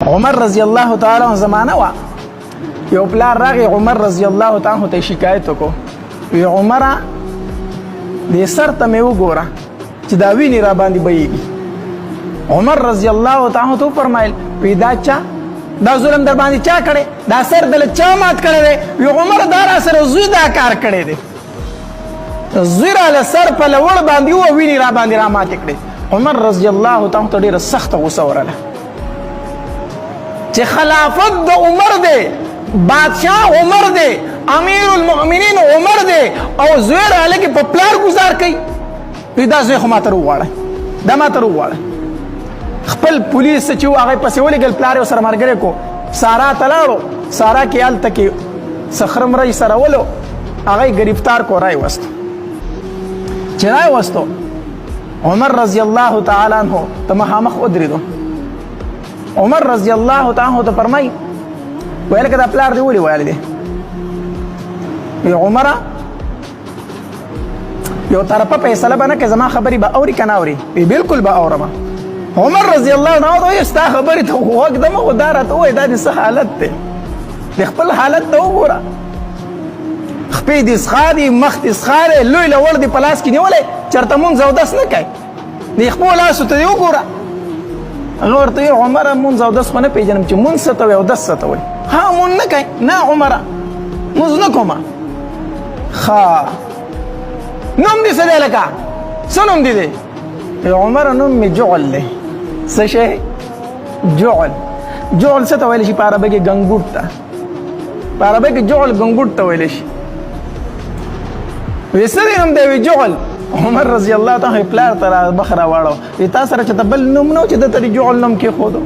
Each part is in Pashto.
عمر رضی الله تعالی عنہ زمانہ وا یو پلار راغی عمر رضی الله تعالی عنہ ته شکایت وکړو وی عمره دې سر ته مې وګوره چې دا ویني را باندې بهیږي. عمر رضی الله تعالی عنہ فرمایل وی دا چا دا ظلم در باندې چا کړي دا سر دل چا مات کړي دی. وی عمر دا را سره زوی دا کار کړي دی زیرا له سر په لوړ باندې و ویني را باندې را مات کړي. عمر رضی الله تعالی عنہ ډیره سخت غوسه ورله چې خلافت د عمر دی، بادشاہ عمر دی، امیر المؤمنین عمر دی او زوی را لګي په پلار گزار کوي. دا زوی خو ماته وغواړه دا ماته وغواړه خپل پولیس چې هغه پسې ولګل پلار یې سره مرګره کو سارا تلاړو سارا کې الته کې سخرم رای سره ولو هغه گرفتار کو راي وست چې راي وستو عمر رضی الله تعالی عنہ ته مخامخ ودرېدو. عمر رضی الله تعالی عنہ ته فرمای ویل کدا پلار دی ولي ویل دی عمره یو طرفه فیصله بنه که زما خبري به اوري کنه اوري بالکل به اورم. عمر رضی الله عنه دا ستا خبري ته وقدم او دارت وای دا د حالت ته د خپل حالت ته وګوره خپې د اسخاري مخ اسخاره لوی لور دی پلاس کې نیولې چرته مونږ او داس نه کوي د خپل لاس ته وګوره. نور ته عمر مونږ او داس نه پیژنم چې مونږ ستوي او داس ستوي ها مونږ نه کوي نه عمر مونږ نه کومه خا نوم دې څه دی لکه څه نوم دې دی عمر نوم مې جعل دی څه شی جعل جعل څه ته ویل شي په عربي کې ګنګوټ ته په عربي کې جعل ګنګوټ ته ویل شي وسره نوم دی جعل. عمر رضی الله تعالی پلار تر بخره واړو تا سره چې بل نوم نو چې د تری جعل نوم کې خودو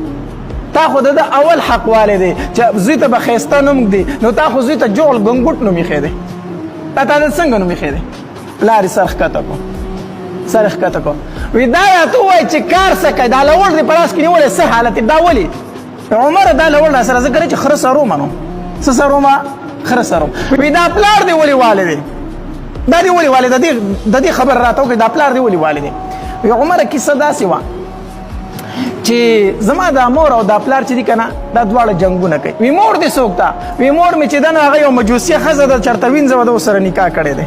تا خود د اول حق والده چې زیته به خيسته نوم دی نو تا خو زیته جعل ګنګوټ نوم یې خېده تا ته څنګه نوم یې خېده لاري سرخ کته کو سرخ کته کو وی دا ته وای چې کار سکه دا لور دی پلاس کې نیولې سه حالت دا ولي عمر دا لور سره ذکر چې خر سرو منو سرو ما خر سرو وی دا پلار دی ولي والده دا دی ولي والده د دې خبر راته کې دا پلار دی ولي والده. وی عمر کیسه داسې و چې زما د مور او د پلار چې دي کنه دا دواړه جنگونه کوي. وی مور دې سوکتا وی مور می چې دنه هغه یو مجوسیه خزه د چرتوین زو د سره نکاح کړي دي.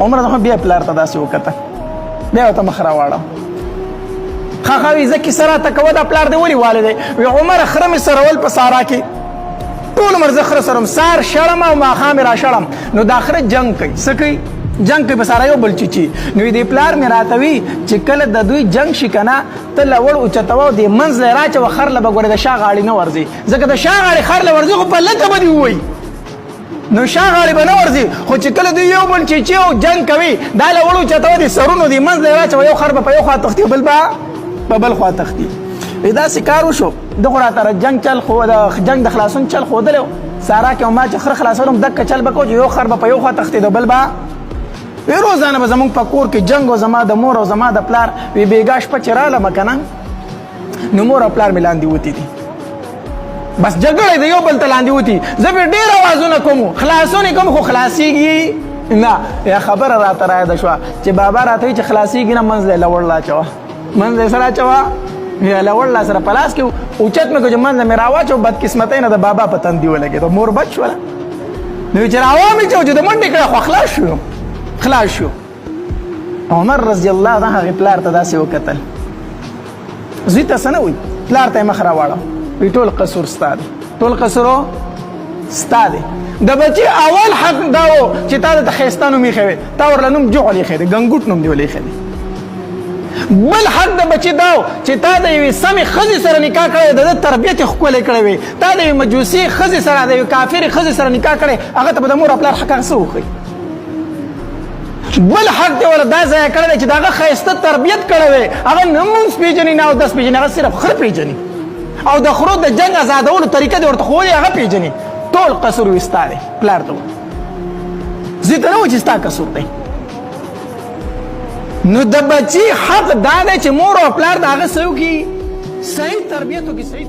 عمر ته بیا پلار ته داسې وکړه بیا ته مخ را واړه خاخوي زکه سره ته کو دا پلار دی ولي والده. وی عمر خرم سرول په سارا کې ټول عمر زخر سرم سار شړم او ماخام را شړم نو داخره جنگ کوي سکی جنگ کوي په سارا یو بل چی نو دې پلار می راتوي چې کله د دوی جنگ شي کنه ته لوړ او چتاو دې منځ راچ و خر له بګوره د شاغاړي نه ورزي ځکه د شاغاړي خر له ورزي خو په لته بدی وای نو شاغاړي به نه ورزي خو چې کله دوی یو بل چی او جنگ کوي دا لوړ او چتاو دې سرونو دې منځ راچ و یو خر په یو خوا تختی بل په بل خوا تختی. دا سکار وشو دغه تر جنگ چل خو د جنگ د خلاصون چل خو دلو سارا کې ما چې خر خلاصونم دک چل بکو یو خر په یو خوا تختی بل با وی روزانه به زمونږ په کور کې جنگ او زما د مور او زما د پلار وی بیګاش په چراله مکنه نو مور او پلار ملاندې وتی دي بس جګړه دی یو بل تلاندې وتی زه ډیر आवाजونه کوم خلاصونه کوم خو خلاصيږي نه یا خبر را ترای د شو چې بابا راته چې خلاصيږي نه منځ لور لا چوا منځ سره چوا یا لور لا سره پلاس کې اوچت مې کو منځ مې راواچو بد قسمت نه د بابا پتن دی ولګي ته مور بچ ولا نو چې راوامي چې د منډه کړه خو خلاص شو. عمر رضی الله عنه پلار ته داسې وکتل زوی ته سنوي پلار ته مخ را واړو وی ټول قصور ستاد ټول قصورو ستاد د بچي اول حق داو چې تا د خيستانو میخوي تا ورلنوم جوړې خېده ګنګوټ نوم دی ولې خېده بل حق د بچي داو چې تا د یوې سمې خزي سره نکاح کړی د تربیت خپل کړی وي تا د یوې مجوسي خزي سره د یوې کافر خزي سره نکاح کړی هغه ته د مور خپل حق څه بل حق دی ولا دا ځای کړی چې داغه خيسته تربيت کړی وي هغه نمونس پیژني نه او 10 پیژني هغه صرف خر پیژني او د خرو د جنگ آزادولو طریقه دی ورته خو هغه پیژني ټول قصور وستاره پلار ته زیته نو چې ستا قصور دی نو د بچي حق دا دی چې مور او پلار داغه سوي صحیح تربيت او صحیح